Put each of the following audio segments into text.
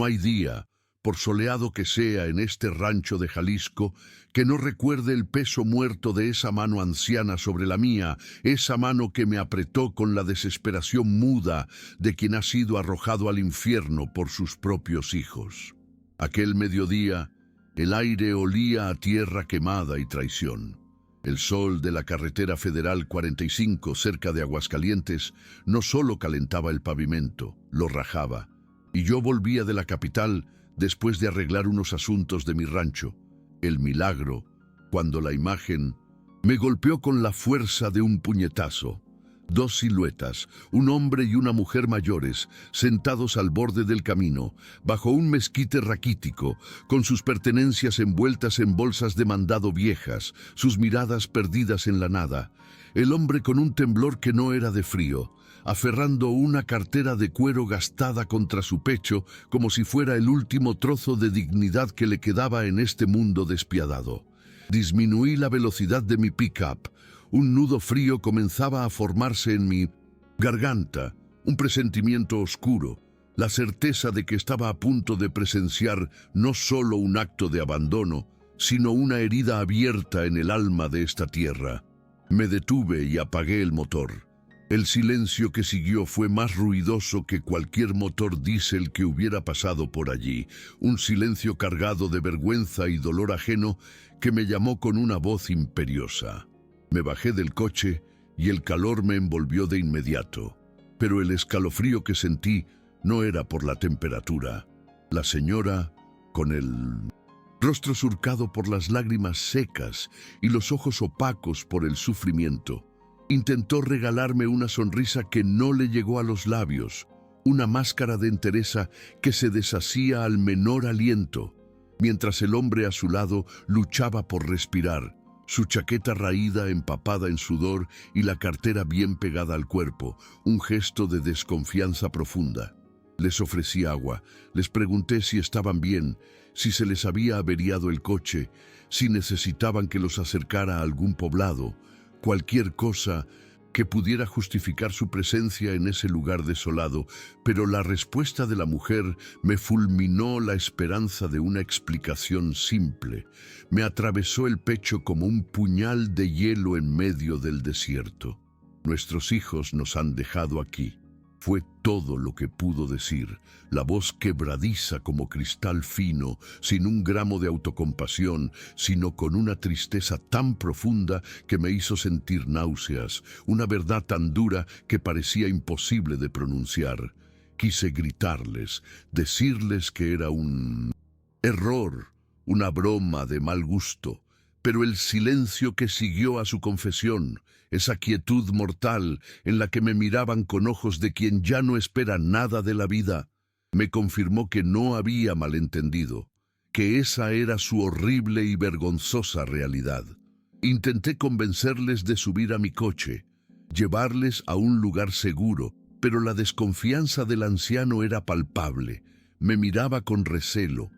No hay día, por soleado que sea en este rancho de Jalisco, que no recuerde el peso muerto de esa mano anciana sobre la mía, esa mano que me apretó con la desesperación muda de quien ha sido arrojado al infierno por sus propios hijos. Aquel mediodía, el aire olía a tierra quemada y traición. El sol de la carretera federal 45 cerca de Aguascalientes no solo calentaba el pavimento, lo rajaba. Y yo volvía de la capital después de arreglar unos asuntos de mi rancho. El milagro, cuando la imagen me golpeó con la fuerza de un puñetazo. Dos siluetas, un hombre y una mujer mayores, sentados al borde del camino, bajo un mezquite raquítico, con sus pertenencias envueltas en bolsas de mandado viejas, sus miradas perdidas en la nada. El hombre con un temblor que no era de frío, aferrando una cartera de cuero gastada contra su pecho como si fuera el último trozo de dignidad que le quedaba en este mundo despiadado. Disminuí la velocidad de mi pick-up. Un nudo frío comenzaba a formarse en mi garganta, un presentimiento oscuro, la certeza de que estaba a punto de presenciar no solo un acto de abandono, sino una herida abierta en el alma de esta tierra. Me detuve y apagué el motor. El silencio que siguió fue más ruidoso que cualquier motor diésel que hubiera pasado por allí, un silencio cargado de vergüenza y dolor ajeno que me llamó con una voz imperiosa. Me bajé del coche y el calor me envolvió de inmediato, pero el escalofrío que sentí no era por la temperatura. La señora, con el rostro surcado por las lágrimas secas y los ojos opacos por el sufrimiento, intentó regalarme una sonrisa que no le llegó a los labios, una máscara de entereza que se deshacía al menor aliento, mientras el hombre a su lado luchaba por respirar, su chaqueta raída empapada en sudor y la cartera bien pegada al cuerpo, un gesto de desconfianza profunda. Les ofrecí agua, les pregunté si estaban bien, si se les había averiado el coche, si necesitaban que los acercara a algún poblado, cualquier cosa que pudiera justificar su presencia en ese lugar desolado, pero la respuesta de la mujer me fulminó la esperanza de una explicación simple. Me atravesó el pecho como un puñal de hielo en medio del desierto. Nuestros hijos nos han dejado aquí. Fue todo lo que pudo decir, la voz quebradiza como cristal fino, sin un gramo de autocompasión, sino con una tristeza tan profunda que me hizo sentir náuseas, una verdad tan dura que parecía imposible de pronunciar. Quise gritarles, decirles que era un error, una broma de mal gusto, pero el silencio que siguió a su confesión, esa quietud mortal en la que me miraban con ojos de quien ya no espera nada de la vida, me confirmó que no había malentendido, que esa era su horrible y vergonzosa realidad. Intenté convencerles de subir a mi coche, llevarles a un lugar seguro, pero la desconfianza del anciano era palpable. Me miraba con recelo,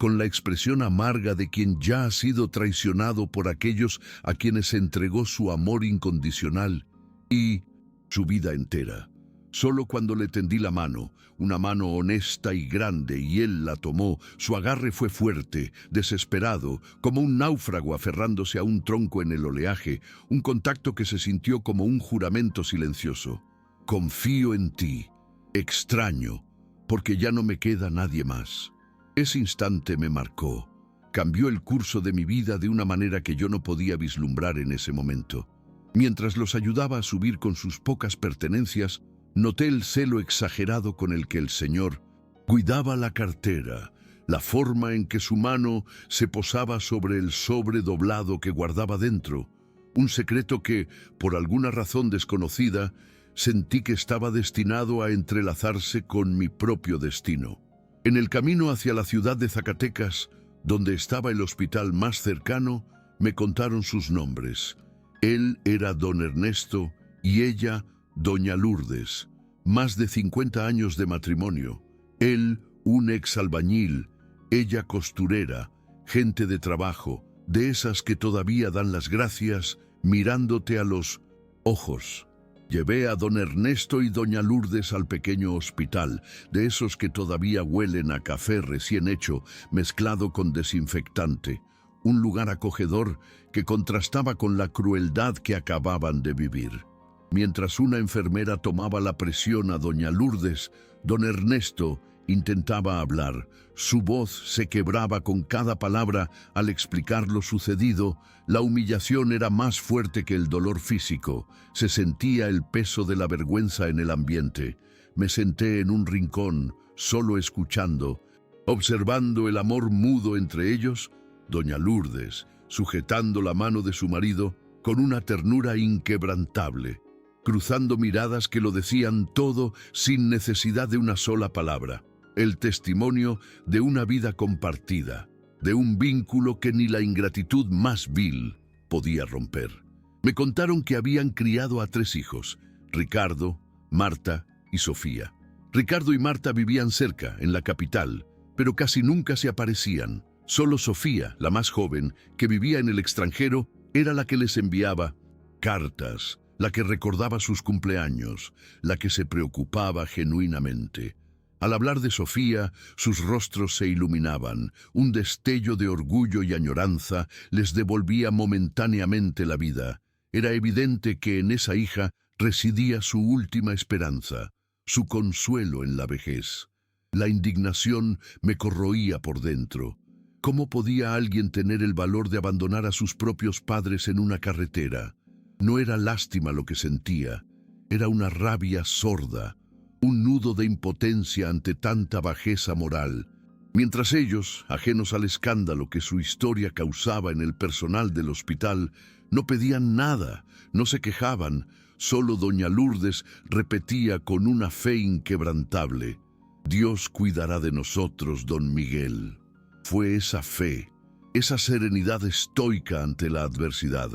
con la expresión amarga de quien ya ha sido traicionado por aquellos a quienes entregó su amor incondicional y su vida entera. Solo cuando le tendí la mano, una mano honesta y grande, y él la tomó, su agarre fue fuerte, desesperado, como un náufrago aferrándose a un tronco en el oleaje, un contacto que se sintió como un juramento silencioso. Confío en ti, extraño, porque ya no me queda nadie más. Ese instante me marcó, cambió el curso de mi vida de una manera que yo no podía vislumbrar en ese momento. Mientras los ayudaba a subir con sus pocas pertenencias, noté el celo exagerado con el que el señor cuidaba la cartera, la forma en que su mano se posaba sobre el sobre doblado que guardaba dentro, un secreto que, por alguna razón desconocida, sentí que estaba destinado a entrelazarse con mi propio destino. En el camino hacia la ciudad de Zacatecas, donde estaba el hospital más cercano, me contaron sus nombres. Él era don Ernesto y ella, doña Lourdes. Más de 50 años de matrimonio. Él, un exalbañil, ella costurera, gente de trabajo, de esas que todavía dan las gracias mirándote a los ojos. Llevé a don Ernesto y doña Lourdes al pequeño hospital, de esos que todavía huelen a café recién hecho, mezclado con desinfectante. Un lugar acogedor que contrastaba con la crueldad que acababan de vivir. Mientras una enfermera tomaba la presión a doña Lourdes, don Ernesto intentaba hablar. Su voz se quebraba con cada palabra al explicar lo sucedido. La humillación era más fuerte que el dolor físico. Se sentía el peso de la vergüenza en el ambiente. Me senté en un rincón, solo escuchando, observando el amor mudo entre ellos. Doña Lourdes, sujetando la mano de su marido con una ternura inquebrantable, cruzando miradas que lo decían todo sin necesidad de una sola palabra. El testimonio de una vida compartida, de un vínculo que ni la ingratitud más vil podía romper. Me contaron que habían criado a 3 hijos, Ricardo, Marta y Sofía. Ricardo y Marta vivían cerca, en la capital, pero casi nunca se aparecían. Solo Sofía, la más joven, que vivía en el extranjero, era la que les enviaba cartas, la que recordaba sus cumpleaños, la que se preocupaba genuinamente. Al hablar de Sofía, sus rostros se iluminaban. Un destello de orgullo y añoranza les devolvía momentáneamente la vida. Era evidente que en esa hija residía su última esperanza, su consuelo en la vejez. La indignación me corroía por dentro. ¿Cómo podía alguien tener el valor de abandonar a sus propios padres en una carretera? No era lástima lo que sentía, era una rabia sorda, un nudo de impotencia ante tanta bajeza moral. Mientras ellos, ajenos al escándalo que su historia causaba en el personal del hospital, no pedían nada, no se quejaban, solo doña Lourdes repetía con una fe inquebrantable: «Dios cuidará de nosotros, don Miguel». Fue esa fe, esa serenidad estoica ante la adversidad,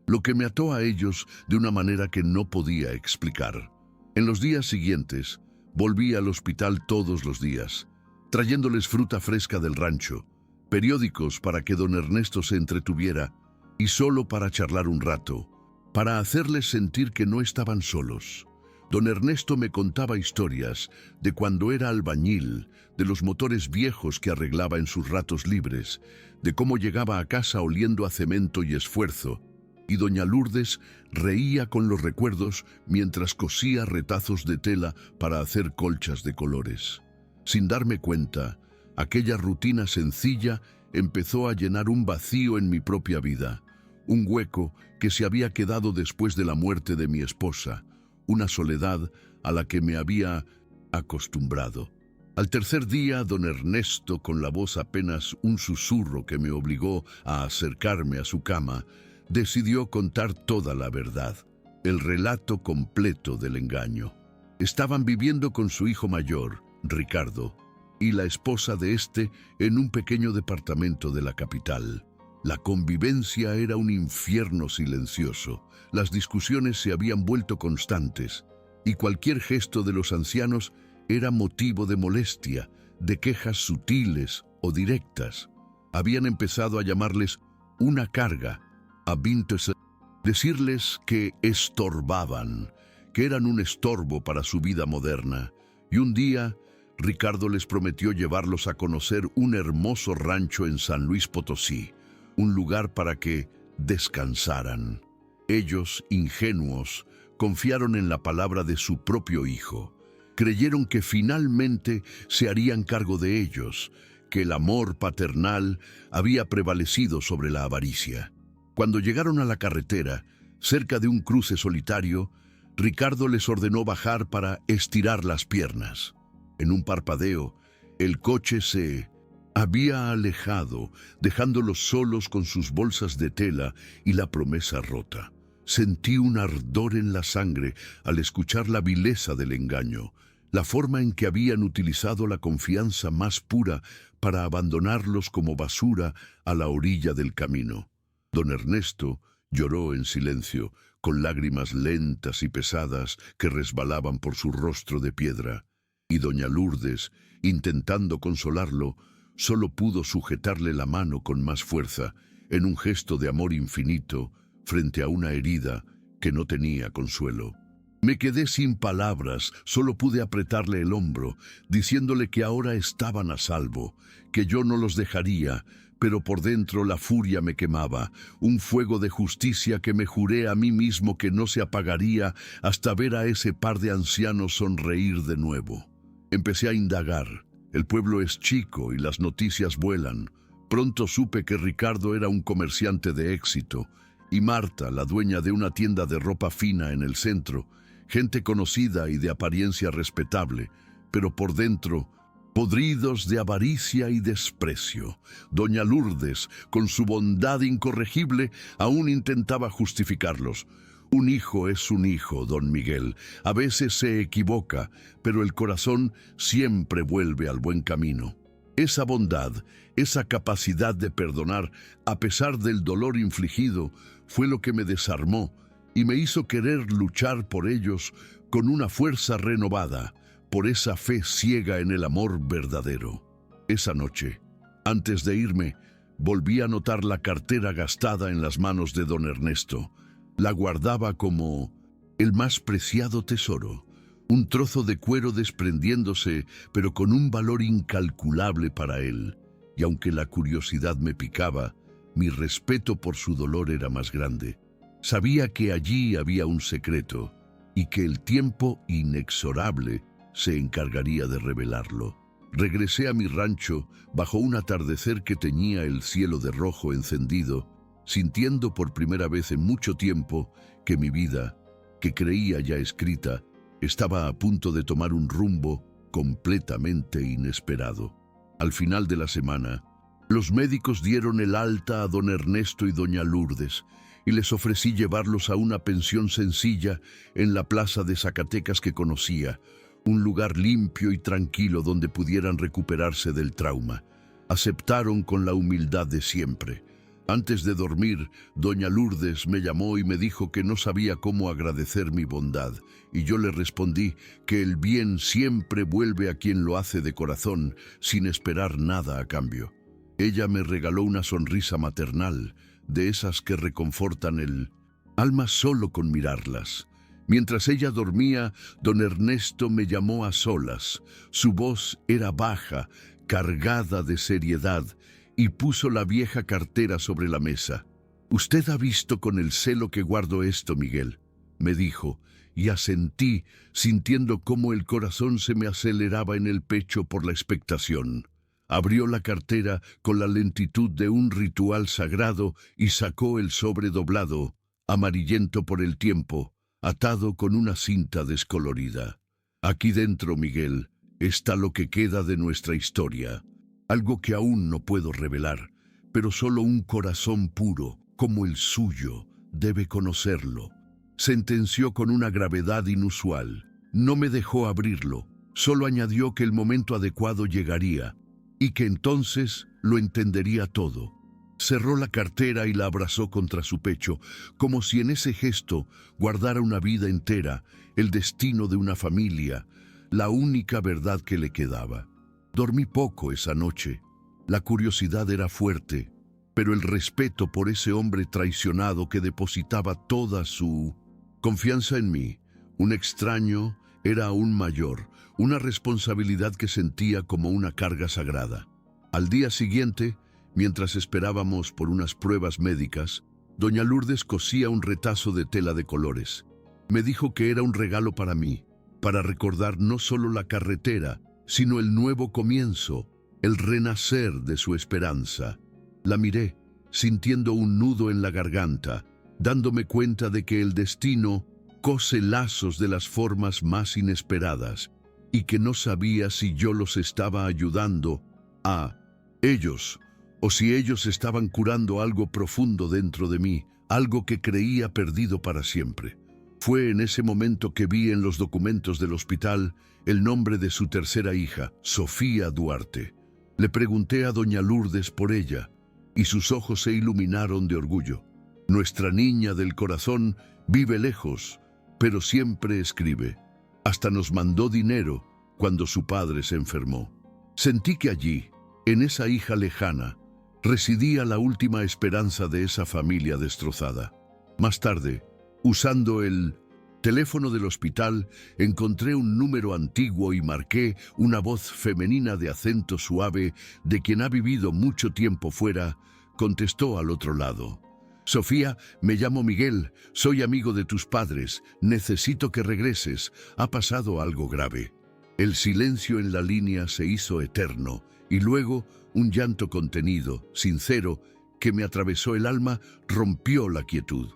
lo que me ató a ellos de una manera que no podía explicar. En los días siguientes, volví al hospital todos los días, trayéndoles fruta fresca del rancho, periódicos para que don Ernesto se entretuviera y solo para charlar un rato, para hacerles sentir que no estaban solos. Don Ernesto me contaba historias de cuando era albañil, de los motores viejos que arreglaba en sus ratos libres, de cómo llegaba a casa oliendo a cemento y esfuerzo, y doña Lourdes reía con los recuerdos mientras cosía retazos de tela para hacer colchas de colores. Sin darme cuenta, aquella rutina sencilla empezó a llenar un vacío en mi propia vida, un hueco que se había quedado después de la muerte de mi esposa, una soledad a la que me había acostumbrado. Al tercer día, don Ernesto, con la voz apenas un susurro que me obligó a acercarme a su cama, decidió contar toda la verdad, el relato completo del engaño. Estaban viviendo con su hijo mayor, Ricardo, y la esposa de este en un pequeño departamento de la capital. La convivencia era un infierno silencioso. Las discusiones se habían vuelto constantes, y cualquier gesto de los ancianos era motivo de molestia, de quejas sutiles o directas. Habían empezado a llamarles una carga, decirles que estorbaban, que eran un estorbo para su vida moderna. Y un día, Ricardo les prometió llevarlos a conocer un hermoso rancho en San Luis Potosí, un lugar para que descansaran. Ellos, ingenuos, confiaron en la palabra de su propio hijo. Creyeron que finalmente se harían cargo de ellos, que el amor paternal había prevalecido sobre la avaricia. Cuando llegaron a la carretera, cerca de un cruce solitario, Ricardo les ordenó bajar para estirar las piernas. En un parpadeo, el coche se había alejado, dejándolos solos con sus bolsas de tela y la promesa rota. Sentí un ardor en la sangre al escuchar la vileza del engaño, la forma en que habían utilizado la confianza más pura para abandonarlos como basura a la orilla del camino. Don Ernesto lloró en silencio, con lágrimas lentas y pesadas que resbalaban por su rostro de piedra, y doña Lourdes, intentando consolarlo, solo pudo sujetarle la mano con más fuerza, en un gesto de amor infinito, frente a una herida que no tenía consuelo. Me quedé sin palabras, solo pude apretarle el hombro, diciéndole que ahora estaban a salvo, que yo no los dejaría, pero por dentro la furia me quemaba, un fuego de justicia que me juré a mí mismo que no se apagaría hasta ver a ese par de ancianos sonreír de nuevo. Empecé a indagar. El pueblo es chico y las noticias vuelan. Pronto supe que Ricardo era un comerciante de éxito, y Marta, la dueña de una tienda de ropa fina en el centro, gente conocida y de apariencia respetable, pero por dentro podridos de avaricia y desprecio. Doña Lourdes, con su bondad incorregible, aún intentaba justificarlos. Un hijo es un hijo, don Miguel. A veces se equivoca, pero el corazón siempre vuelve al buen camino. Esa bondad, esa capacidad de perdonar, a pesar del dolor infligido, fue lo que me desarmó y me hizo querer luchar por ellos con una fuerza renovada, por esa fe ciega en el amor verdadero. Esa noche, antes de irme, volví a notar la cartera gastada en las manos de don Ernesto. La guardaba como el más preciado tesoro, un trozo de cuero desprendiéndose, pero con un valor incalculable para él. Y aunque la curiosidad me picaba, mi respeto por su dolor era más grande. Sabía que allí había un secreto y que el tiempo inexorable se encargaría de revelarlo. Regresé a mi rancho bajo un atardecer que teñía el cielo de rojo encendido, sintiendo por primera vez en mucho tiempo que mi vida, que creía ya escrita, estaba a punto de tomar un rumbo completamente inesperado. Al final de la semana, los médicos dieron el alta a don Ernesto y doña Lourdes, y les ofrecí llevarlos a una pensión sencilla en la plaza de Zacatecas que conocía, un lugar limpio y tranquilo donde pudieran recuperarse del trauma. Aceptaron con la humildad de siempre. Antes de dormir, doña Lourdes me llamó y me dijo que no sabía cómo agradecer mi bondad, y yo le respondí que el bien siempre vuelve a quien lo hace de corazón, sin esperar nada a cambio. Ella me regaló una sonrisa maternal, de esas que reconfortan el alma solo con mirarlas. Mientras ella dormía, don Ernesto me llamó a solas. Su voz era baja, cargada de seriedad, y puso la vieja cartera sobre la mesa. «Usted ha visto con el celo que guardo esto, Miguel», me dijo, y asentí, sintiendo cómo el corazón se me aceleraba en el pecho por la expectación. Abrió la cartera con la lentitud de un ritual sagrado y sacó el sobre doblado, amarillento por el tiempo, atado con una cinta descolorida. «Aquí dentro, Miguel, está lo que queda de nuestra historia. Algo que aún no puedo revelar, pero solo un corazón puro, como el suyo, debe conocerlo», sentenció con una gravedad inusual. No me dejó abrirlo, solo añadió que el momento adecuado llegaría, y que entonces lo entendería todo. Cerró la cartera y la abrazó contra su pecho, como si en ese gesto guardara una vida entera, el destino de una familia, la única verdad que le quedaba. Dormí poco esa noche. La curiosidad era fuerte, pero el respeto por ese hombre traicionado que depositaba toda su confianza en mí, un extraño, era aún mayor, una responsabilidad que sentía como una carga sagrada. Al día siguiente, mientras esperábamos por unas pruebas médicas, doña Lourdes cosía un retazo de tela de colores. Me dijo que era un regalo para mí, para recordar no solo la carretera, sino el nuevo comienzo, el renacer de su esperanza. La miré, sintiendo un nudo en la garganta, dándome cuenta de que el destino cose lazos de las formas más inesperadas, y que no sabía si yo los estaba ayudando a ellos, o si ellos estaban curando algo profundo dentro de mí, algo que creía perdido para siempre. Fue en ese momento que vi en los documentos del hospital el nombre de su tercera hija, Sofía Duarte. Le pregunté a doña Lourdes por ella, y sus ojos se iluminaron de orgullo. Nuestra niña del corazón vive lejos, pero siempre escribe. Hasta nos mandó dinero cuando su padre se enfermó. Sentí que allí, en esa hija lejana, residía la última esperanza de esa familia destrozada. Más tarde, usando el Teléfono del hospital, encontré un número antiguo y marqué una voz femenina de acento suave de quien ha vivido mucho tiempo fuera, contestó al otro lado. Sofía, me llamo Miguel, soy amigo de tus padres, necesito que regreses, ha pasado algo grave. El silencio en la línea se hizo eterno y luego un llanto contenido, sincero, que me atravesó el alma, rompió la quietud.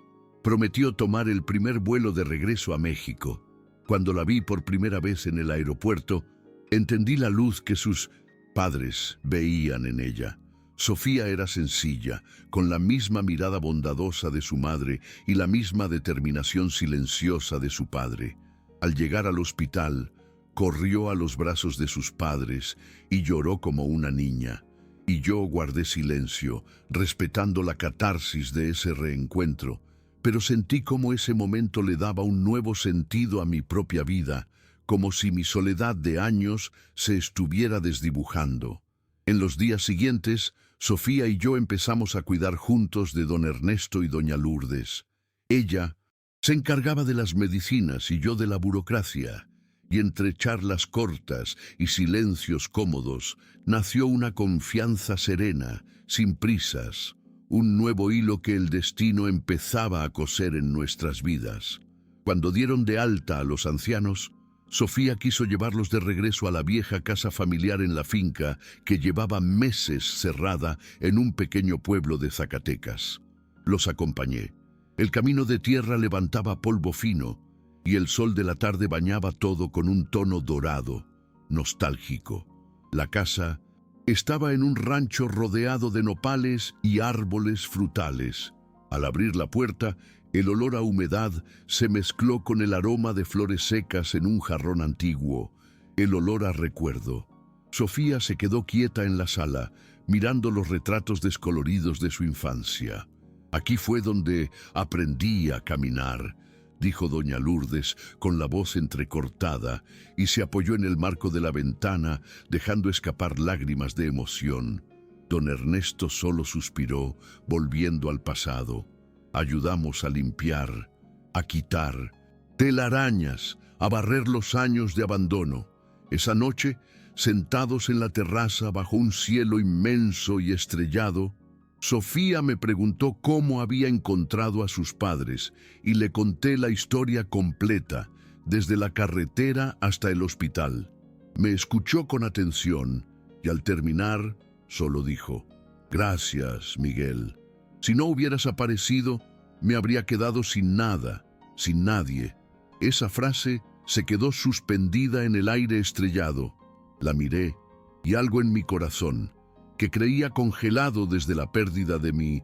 Prometió tomar el primer vuelo de regreso a México. Cuando la vi por primera vez en el aeropuerto, entendí la luz que sus padres veían en ella. Sofía era sencilla, con la misma mirada bondadosa de su madre y la misma determinación silenciosa de su padre. Al llegar al hospital, corrió a los brazos de sus padres y lloró como una niña. Y yo guardé silencio, respetando la catarsis de ese reencuentro, pero sentí cómo ese momento le daba un nuevo sentido a mi propia vida, como si mi soledad de años se estuviera desdibujando. En los días siguientes, Sofía y yo empezamos a cuidar juntos de don Ernesto y doña Lourdes. Ella se encargaba de las medicinas y yo de la burocracia, y entre charlas cortas y silencios cómodos nació una confianza serena, sin prisas, un nuevo hilo que el destino empezaba a coser en nuestras vidas. Cuando dieron de alta a los ancianos, Sofía quiso llevarlos de regreso a la vieja casa familiar en la finca que llevaba meses cerrada en un pequeño pueblo de Zacatecas. Los acompañé. El camino de tierra levantaba polvo fino y el sol de la tarde bañaba todo con un tono dorado, nostálgico. La casa estaba en un rancho rodeado de nopales y árboles frutales. Al abrir la puerta, el olor a humedad se mezcló con el aroma de flores secas en un jarrón antiguo, el olor a recuerdo. Sofía se quedó quieta en la sala, mirando los retratos descoloridos de su infancia. Aquí fue donde aprendí a caminar, dijo doña Lourdes con la voz entrecortada y se apoyó en el marco de la ventana, dejando escapar lágrimas de emoción. Don Ernesto solo suspiró, volviendo al pasado. Ayudamos a limpiar, a quitar telarañas, a barrer los años de abandono. Esa noche, sentados en la terraza bajo un cielo inmenso y estrellado, Sofía me preguntó cómo había encontrado a sus padres y le conté la historia completa, desde la carretera hasta el hospital. Me escuchó con atención y al terminar solo dijo: «Gracias, Miguel. Si no hubieras aparecido, me habría quedado sin nada, sin nadie». Esa frase se quedó suspendida en el aire estrellado. La miré y algo en mi corazón, que creía congelado desde la pérdida de mi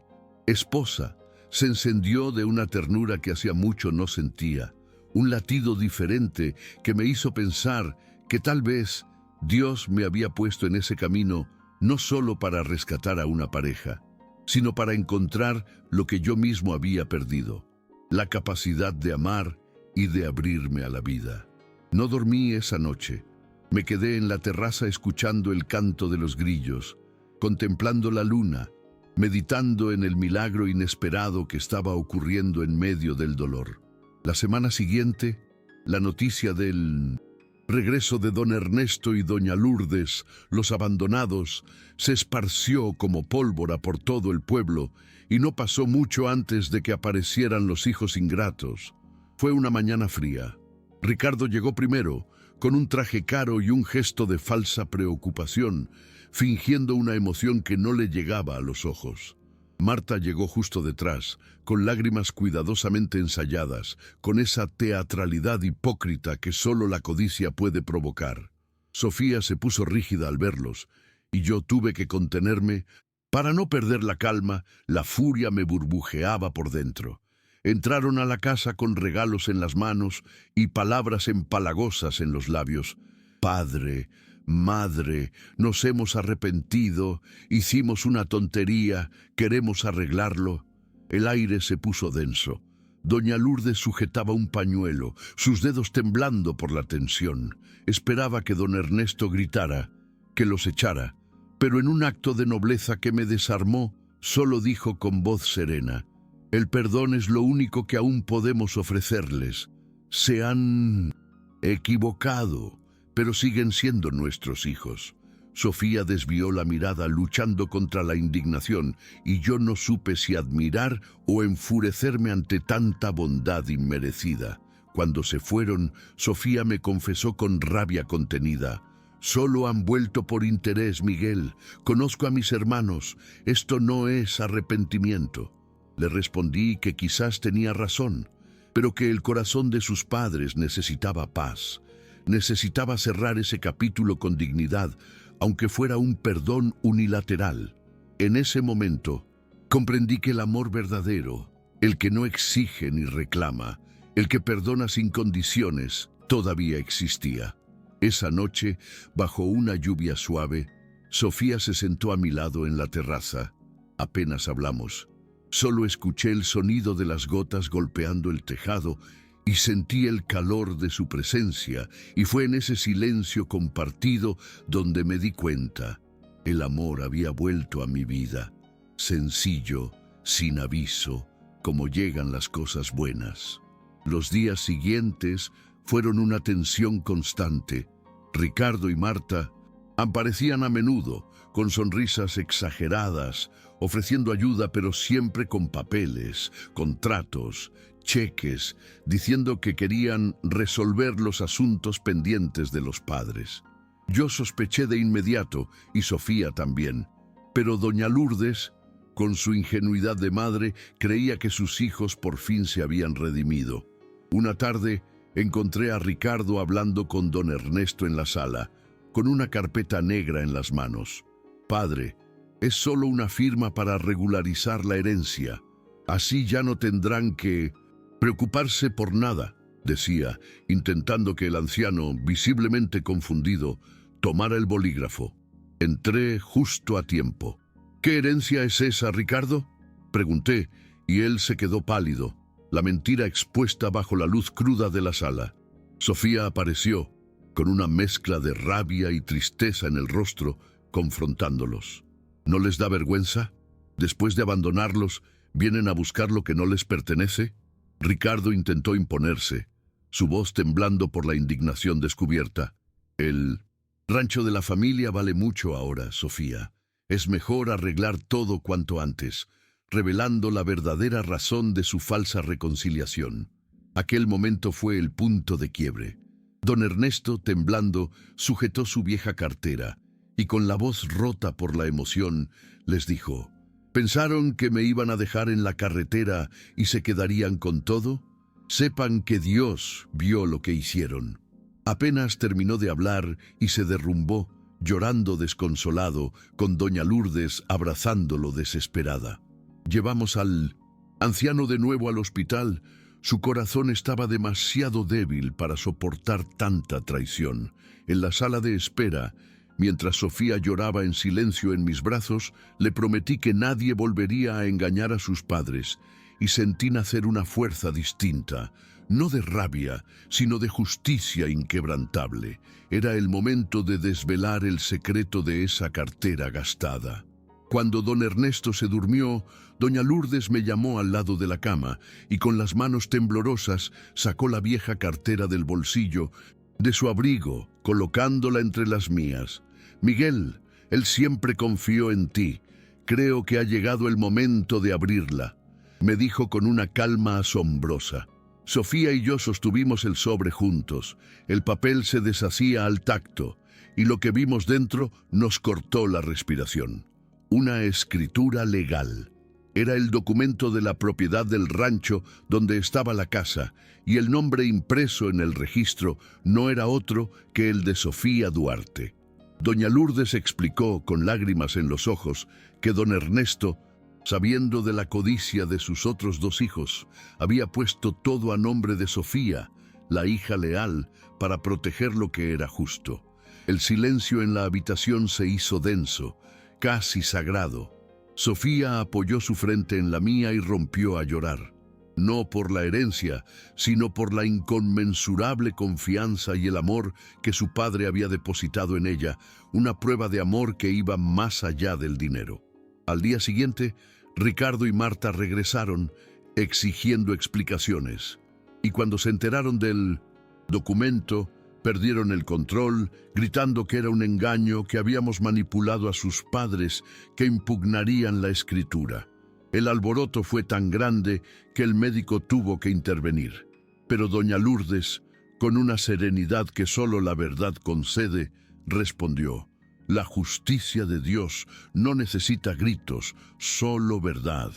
esposa, se encendió de una ternura que hacía mucho no sentía, un latido diferente que me hizo pensar que tal vez Dios me había puesto en ese camino no solo para rescatar a una pareja, sino para encontrar lo que yo mismo había perdido, la capacidad de amar y de abrirme a la vida. No dormí esa noche. Me quedé en la terraza escuchando el canto de los grillos, contemplando la luna, meditando en el milagro inesperado que estaba ocurriendo en medio del dolor. La semana siguiente, la noticia del regreso de don Ernesto y doña Lourdes, los abandonados, se esparció como pólvora por todo el pueblo y no pasó mucho antes de que aparecieran los hijos ingratos. Fue una mañana fría. Ricardo llegó primero, con un traje caro y un gesto de falsa preocupación, fingiendo una emoción que no le llegaba a los ojos. Marta llegó justo detrás, con lágrimas cuidadosamente ensayadas, con esa teatralidad hipócrita que solo la codicia puede provocar. Sofía se puso rígida al verlos, y yo tuve que contenerme. Para no perder la calma, la furia me burbujeaba por dentro. Entraron a la casa con regalos en las manos y palabras empalagosas en los labios. «Padre, madre, nos hemos arrepentido, hicimos una tontería, queremos arreglarlo». El aire se puso denso. Doña Lourdes sujetaba un pañuelo, sus dedos temblando por la tensión. Esperaba que don Ernesto gritara, que los echara, pero en un acto de nobleza que me desarmó, solo dijo con voz serena: «El perdón es lo único que aún podemos ofrecerles. Se han equivocado, pero siguen siendo nuestros hijos. Sofía desvió la mirada luchando contra la indignación, y yo no supe si admirar o enfurecerme ante tanta bondad inmerecida. Cuando se fueron, Sofía me confesó con rabia contenida: «Solo han vuelto por interés, Miguel. Conozco a mis hermanos. Esto no es arrepentimiento». Le respondí que quizás tenía razón, pero que el corazón de sus padres necesitaba paz. Necesitaba cerrar ese capítulo con dignidad, aunque fuera un perdón unilateral. En ese momento, comprendí que el amor verdadero, el que no exige ni reclama, el que perdona sin condiciones, todavía existía. Esa noche, bajo una lluvia suave, Sofía se sentó a mi lado en la terraza. Apenas hablamos. Solo escuché el sonido de las gotas golpeando el tejado y sentí el calor de su presencia, y fue en ese silencio compartido donde me di cuenta: el amor había vuelto a mi vida, sencillo, sin aviso, como llegan las cosas buenas. Los días siguientes fueron una tensión constante. Ricardo y Marta aparecían a menudo, con sonrisas exageradas, ofreciendo ayuda, pero siempre con papeles, contratos, cheques, diciendo que querían resolver los asuntos pendientes de los padres. Yo sospeché de inmediato, y Sofía también, pero doña Lourdes, con su ingenuidad de madre, creía que sus hijos por fin se habían redimido. Una tarde encontré a Ricardo hablando con don Ernesto en la sala, con una carpeta negra en las manos. «Padre, es solo una firma para regularizar la herencia. Así ya no tendrán que preocuparse por nada», decía, intentando que el anciano, visiblemente confundido, tomara el bolígrafo. Entré justo a tiempo. «¿Qué herencia es esa, Ricardo?», pregunté, y él se quedó pálido, la mentira expuesta bajo la luz cruda de la sala. Sofía apareció, con una mezcla de rabia y tristeza en el rostro, confrontándolos. «¿No les da vergüenza? Después de abandonarlos, ¿vienen a buscar lo que no les pertenece?». Ricardo intentó imponerse, su voz temblando por la indignación descubierta. «El rancho de la familia vale mucho ahora, Sofía. Es mejor arreglar todo cuanto antes», revelando la verdadera razón de su falsa reconciliación. Aquel momento fue el punto de quiebre. Don Ernesto, temblando, sujetó su vieja cartera y con la voz rota por la emoción, les dijo: «¿Pensaron que me iban a dejar en la carretera y se quedarían con todo? Sepan que Dios vio lo que hicieron». Apenas terminó de hablar y se derrumbó, llorando desconsolado, con doña Lourdes abrazándolo desesperada. Llevamos al anciano de nuevo al hospital. Su corazón estaba demasiado débil para soportar tanta traición. En la sala de espera, mientras Sofía lloraba en silencio en mis brazos, le prometí que nadie volvería a engañar a sus padres, y sentí nacer una fuerza distinta, no de rabia, sino de justicia inquebrantable. Era el momento de desvelar el secreto de esa cartera gastada. Cuando don Ernesto se durmió, doña Lourdes me llamó al lado de la cama y con las manos temblorosas sacó la vieja cartera del bolsillo de su abrigo, colocándola entre las mías. «Miguel, él siempre confió en ti. Creo que ha llegado el momento de abrirla», me dijo con una calma asombrosa. Sofía y yo sostuvimos el sobre juntos. El papel se deshacía al tacto y lo que vimos dentro nos cortó la respiración. Una escritura legal. Era el documento de la propiedad del rancho donde estaba la casa, y el nombre impreso en el registro no era otro que el de Sofía Duarte. Doña Lourdes explicó, con lágrimas en los ojos, que don Ernesto, sabiendo de la codicia de sus otros dos hijos, había puesto todo a nombre de Sofía, la hija leal, para proteger lo que era justo. El silencio en la habitación se hizo denso, casi sagrado. Sofía apoyó su frente en la mía y rompió a llorar. No por la herencia, sino por la inconmensurable confianza y el amor que su padre había depositado en ella, una prueba de amor que iba más allá del dinero. Al día siguiente, Ricardo y Marta regresaron, exigiendo explicaciones. Y cuando se enteraron del documento, perdieron el control, gritando que era un engaño, que habíamos manipulado a sus padres, que impugnarían la escritura. El alboroto fue tan grande que el médico tuvo que intervenir. Pero doña Lourdes, con una serenidad que solo la verdad concede, respondió: la justicia de Dios no necesita gritos, solo verdad.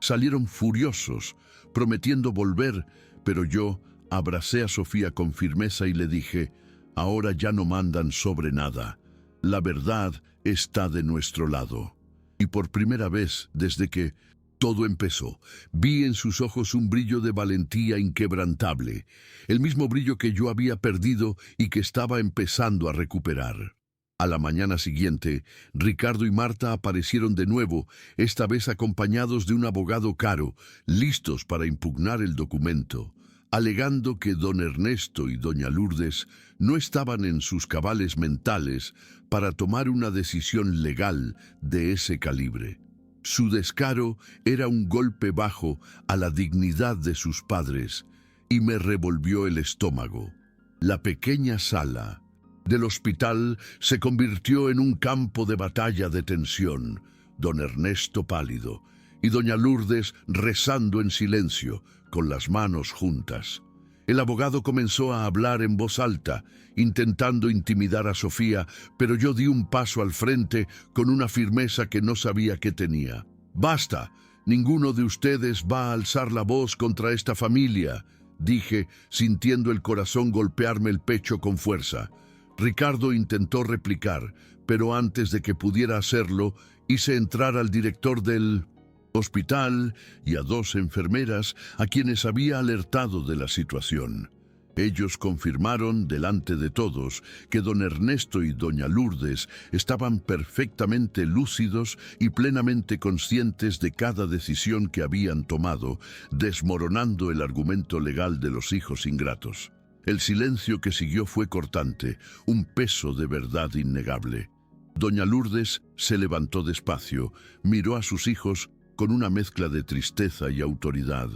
Salieron furiosos, prometiendo volver, pero yo abracé a Sofía con firmeza y le dije: ahora ya no mandan sobre nada. La verdad está de nuestro lado. Y por primera vez, desde que todo empezó, vi en sus ojos un brillo de valentía inquebrantable, el mismo brillo que yo había perdido y que estaba empezando a recuperar. A la mañana siguiente, Ricardo y Marta aparecieron de nuevo, esta vez acompañados de un abogado caro, listos para impugnar el documento, alegando que don Ernesto y doña Lourdes no estaban en sus cabales mentales para tomar una decisión legal de ese calibre. Su descaro era un golpe bajo a la dignidad de sus padres y me revolvió el estómago. La pequeña sala del hospital se convirtió en un campo de batalla de tensión, don Ernesto pálido y doña Lourdes rezando en silencio, con las manos juntas. El abogado comenzó a hablar en voz alta, intentando intimidar a Sofía, pero yo di un paso al frente con una firmeza que no sabía que tenía. «Basta, ninguno de ustedes va a alzar la voz contra esta familia», dije, sintiendo el corazón golpearme el pecho con fuerza. Ricardo intentó replicar, pero antes de que pudiera hacerlo, hice entrar al director del hospital y a 2 enfermeras a quienes había alertado de la situación. Ellos confirmaron delante de todos que don Ernesto y doña Lourdes estaban perfectamente lúcidos y plenamente conscientes de cada decisión que habían tomado, desmoronando el argumento legal de los hijos ingratos. El silencio que siguió fue cortante, un peso de verdad innegable. Doña Lourdes se levantó despacio, miró a sus hijos con una mezcla de tristeza y autoridad,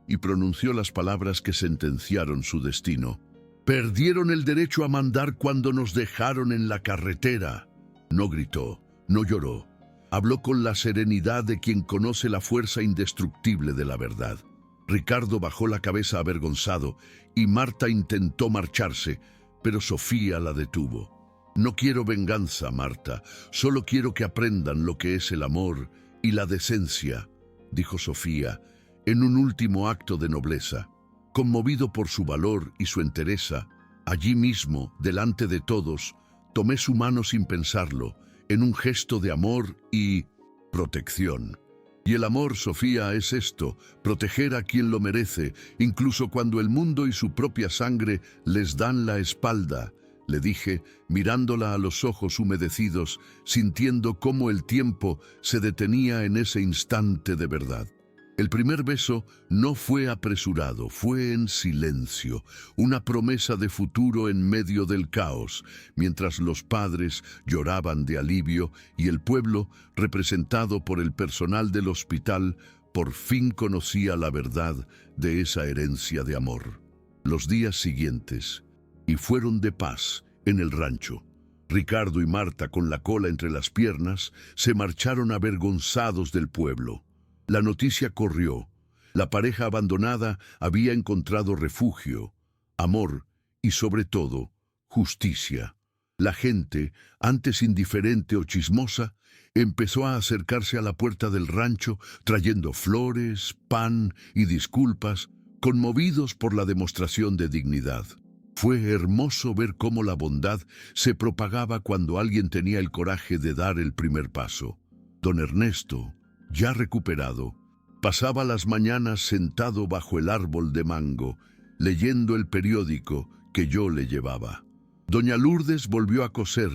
y pronunció las palabras que sentenciaron su destino. «Perdieron el derecho a mandar cuando nos dejaron en la carretera». No gritó, no lloró. Habló con la serenidad de quien conoce la fuerza indestructible de la verdad. Ricardo bajó la cabeza avergonzado y Marta intentó marcharse, pero Sofía la detuvo. «No quiero venganza, Marta, solo quiero que aprendan lo que es el amor y la decencia», dijo Sofía, en un último acto de nobleza. Conmovido por su valor y su entereza, allí mismo, delante de todos, tomé su mano sin pensarlo, en un gesto de amor y protección. Y el amor, Sofía, es esto: proteger a quien lo merece, incluso cuando el mundo y su propia sangre les dan la espalda, le dije, mirándola a los ojos humedecidos, sintiendo cómo el tiempo se detenía en ese instante de verdad. El primer beso no fue apresurado, fue en silencio, una promesa de futuro en medio del caos, mientras los padres lloraban de alivio y el pueblo, representado por el personal del hospital, por fin conocía la verdad de esa herencia de amor. Los días siguientes, y fueron de paz en el rancho. Ricardo y Marta, con la cola entre las piernas, se marcharon avergonzados del pueblo. La noticia corrió. La pareja abandonada había encontrado refugio, amor y, sobre todo, justicia. La gente, antes indiferente o chismosa, empezó a acercarse a la puerta del rancho trayendo flores, pan y disculpas, conmovidos por la demostración de dignidad. Fue hermoso ver cómo la bondad se propagaba cuando alguien tenía el coraje de dar el primer paso. Don Ernesto, ya recuperado, pasaba las mañanas sentado bajo el árbol de mango, leyendo el periódico que yo le llevaba. Doña Lourdes volvió a coser.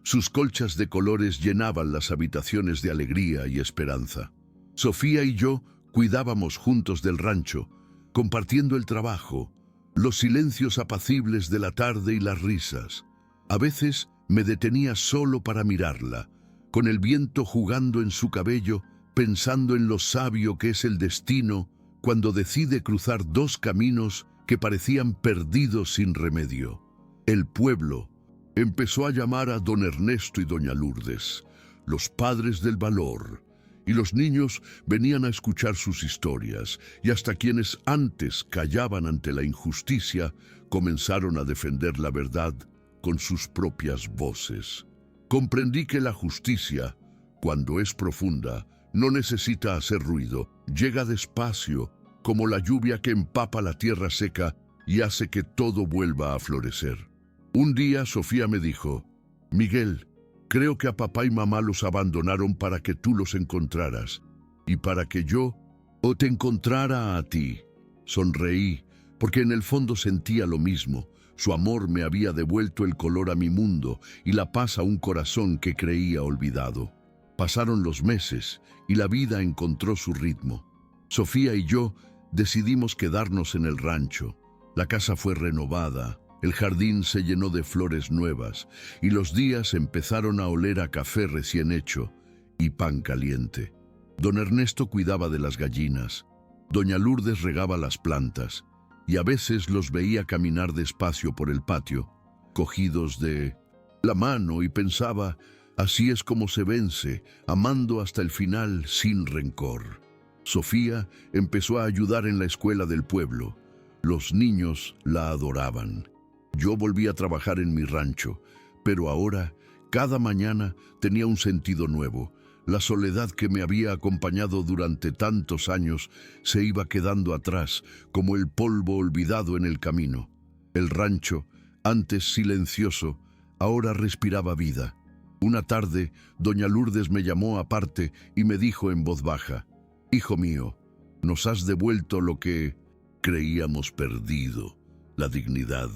Sus colchas de colores llenaban las habitaciones de alegría y esperanza. Sofía y yo cuidábamos juntos del rancho, compartiendo el trabajo, los silencios apacibles de la tarde y las risas. A veces me detenía solo para mirarla, con el viento jugando en su cabello, pensando en lo sabio que es el destino cuando decide cruzar 2 caminos que parecían perdidos sin remedio. El pueblo empezó a llamar a don Ernesto y doña Lourdes, los padres del valor, y los niños venían a escuchar sus historias, y hasta quienes antes callaban ante la injusticia comenzaron a defender la verdad con sus propias voces. Comprendí que la justicia, cuando es profunda, no necesita hacer ruido, llega despacio, como la lluvia que empapa la tierra seca y hace que todo vuelva a florecer. Un día Sofía me dijo: Miguel, creo que a papá y mamá los abandonaron para que tú los encontraras, y para que yo o te encontrara a ti. Sonreí, porque en el fondo sentía lo mismo. Su amor me había devuelto el color a mi mundo y la paz a un corazón que creía olvidado. Pasaron los meses y la vida encontró su ritmo. Sofía y yo decidimos quedarnos en el rancho. La casa fue renovada, el jardín se llenó de flores nuevas y los días empezaron a oler a café recién hecho y pan caliente. Don Ernesto cuidaba de las gallinas, doña Lourdes regaba las plantas y a veces los veía caminar despacio por el patio, cogidos de la mano, y pensaba: así es como se vence, amando hasta el final sin rencor. Sofía empezó a ayudar en la escuela del pueblo. Los niños la adoraban. Yo volví a trabajar en mi rancho, pero ahora, cada mañana, tenía un sentido nuevo. La soledad que me había acompañado durante tantos años se iba quedando atrás, como el polvo olvidado en el camino. El rancho, antes silencioso, ahora respiraba vida. Una tarde, doña Lourdes me llamó aparte y me dijo en voz baja: Hijo mío, nos has devuelto lo que creíamos perdido, la dignidad.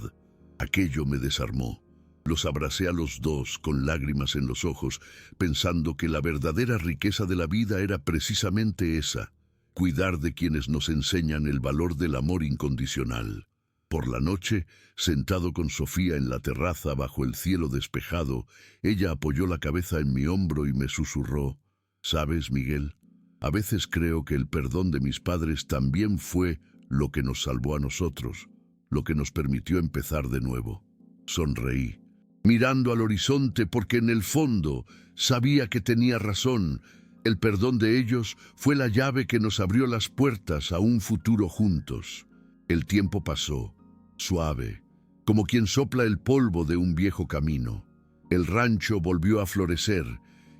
Aquello me desarmó. Los abracé a los dos con lágrimas en los ojos, pensando que la verdadera riqueza de la vida era precisamente esa: cuidar de quienes nos enseñan el valor del amor incondicional. Por la noche, sentado con Sofía en la terraza bajo el cielo despejado, ella apoyó la cabeza en mi hombro y me susurró: ¿Sabes, Miguel? A veces creo que el perdón de mis padres también fue lo que nos salvó a nosotros, lo que nos permitió empezar de nuevo. Sonreí, mirando al horizonte, porque en el fondo sabía que tenía razón. El perdón de ellos fue la llave que nos abrió las puertas a un futuro juntos. El tiempo pasó, suave, como quien sopla el polvo de un viejo camino. El rancho volvió a florecer,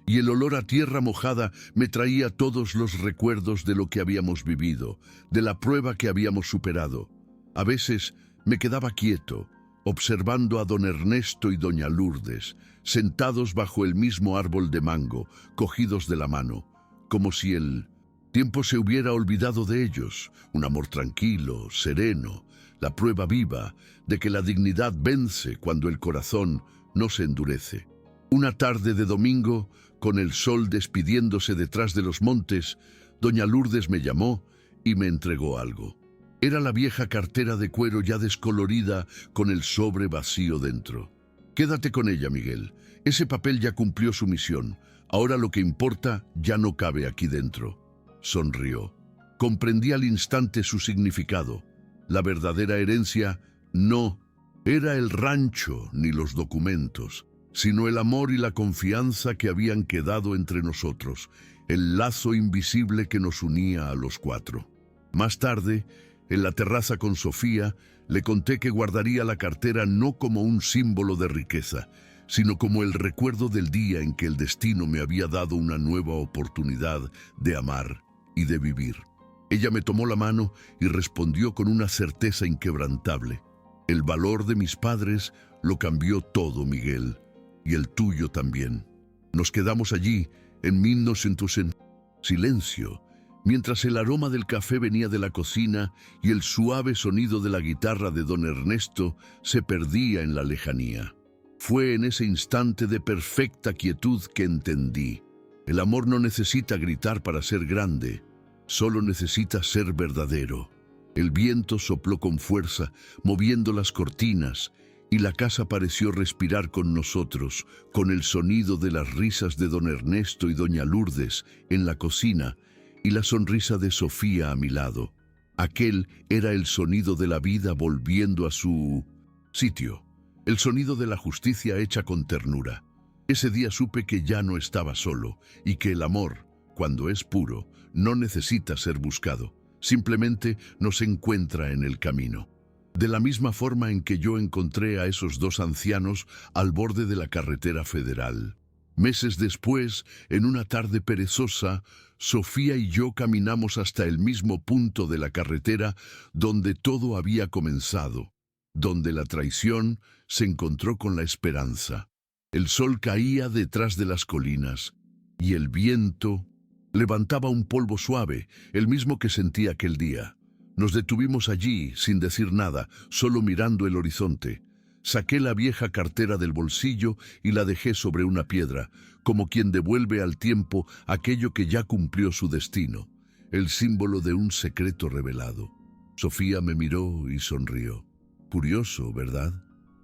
y el olor a tierra mojada me traía todos los recuerdos de lo que habíamos vivido, de la prueba que habíamos superado. A veces me quedaba quieto, observando a don Ernesto y doña Lourdes, sentados bajo el mismo árbol de mango, cogidos de la mano, como si el tiempo se hubiera olvidado de ellos. Un amor tranquilo, sereno, la prueba viva de que la dignidad vence cuando el corazón no se endurece. Una tarde de domingo, con el sol despidiéndose detrás de los montes, doña Lourdes me llamó y me entregó algo. Era la vieja cartera de cuero ya descolorida con el sobre vacío dentro. Quédate con ella, Miguel. Ese papel ya cumplió su misión. Ahora lo que importa ya no cabe aquí dentro. Sonrió. Comprendí al instante su significado. La verdadera herencia no era el rancho ni los documentos, sino el amor y la confianza que habían quedado entre nosotros, el lazo invisible que nos unía a los cuatro. Más tarde, en la terraza con Sofía, le conté que guardaría la cartera no como un símbolo de riqueza, sino como el recuerdo del día en que el destino me había dado una nueva oportunidad de amar y de vivir. Ella me tomó la mano y respondió con una certeza inquebrantable: el valor de mis padres lo cambió todo, Miguel, y el tuyo también. Nos quedamos allí, en 1900, en silencio, mientras el aroma del café venía de la cocina y el suave sonido de la guitarra de don Ernesto se perdía en la lejanía. Fue en ese instante de perfecta quietud que entendí: el amor no necesita gritar para ser grande, solo necesita ser verdadero. El viento sopló con fuerza, moviendo las cortinas, y la casa pareció respirar con nosotros, con el sonido de las risas de don Ernesto y doña Lourdes en la cocina, y la sonrisa de Sofía a mi lado. Aquel era el sonido de la vida volviendo a su sitio, el sonido de la justicia hecha con ternura. Ese día supe que ya no estaba solo y que el amor, cuando es puro, no necesita ser buscado, simplemente nos encuentra en el camino. De la misma forma en que yo encontré a esos dos ancianos al borde de la carretera federal. Meses después, en una tarde perezosa, Sofía y yo caminamos hasta el mismo punto de la carretera donde todo había comenzado, donde la traición se encontró con la esperanza. El sol caía detrás de las colinas y el viento levantaba un polvo suave, el mismo que sentí aquel día. Nos detuvimos allí, sin decir nada, solo mirando el horizonte. Saqué la vieja cartera del bolsillo y la dejé sobre una piedra, como quien devuelve al tiempo aquello que ya cumplió su destino, el símbolo de un secreto revelado. Sofía me miró y sonrió. Curioso, ¿verdad?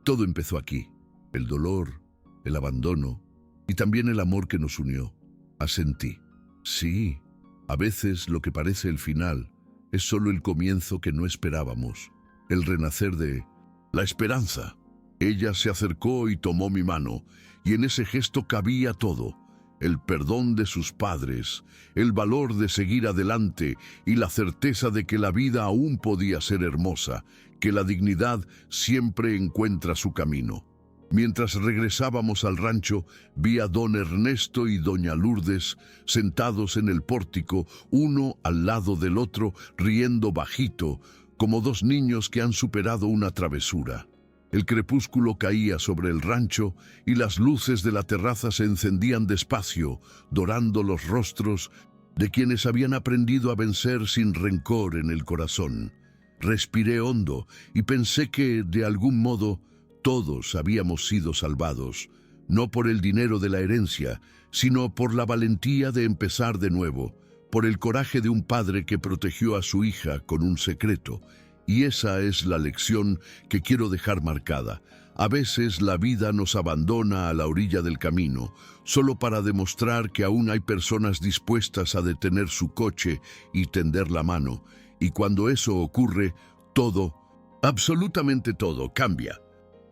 Todo empezó aquí. El dolor, el abandono y también el amor que nos unió. Asentí. Sí, a veces lo que parece el final es solo el comienzo que no esperábamos, el renacer de la esperanza. Ella se acercó y tomó mi mano, y en ese gesto cabía todo: el perdón de sus padres, el valor de seguir adelante y la certeza de que la vida aún podía ser hermosa, que la dignidad siempre encuentra su camino. Mientras regresábamos al rancho, vi a don Ernesto y doña Lourdes sentados en el pórtico, uno al lado del otro, riendo bajito, como dos niños que han superado una travesura. El crepúsculo caía sobre el rancho y las luces de la terraza se encendían despacio, dorando los rostros de quienes habían aprendido a vencer sin rencor en el corazón. Respiré hondo y pensé que, de algún modo, todos habíamos sido salvados, no por el dinero de la herencia, sino por la valentía de empezar de nuevo, por el coraje de un padre que protegió a su hija con un secreto. Y esa es la lección que quiero dejar marcada. A veces la vida nos abandona a la orilla del camino, solo para demostrar que aún hay personas dispuestas a detener su coche y tender la mano. Y cuando eso ocurre, todo, absolutamente todo, cambia.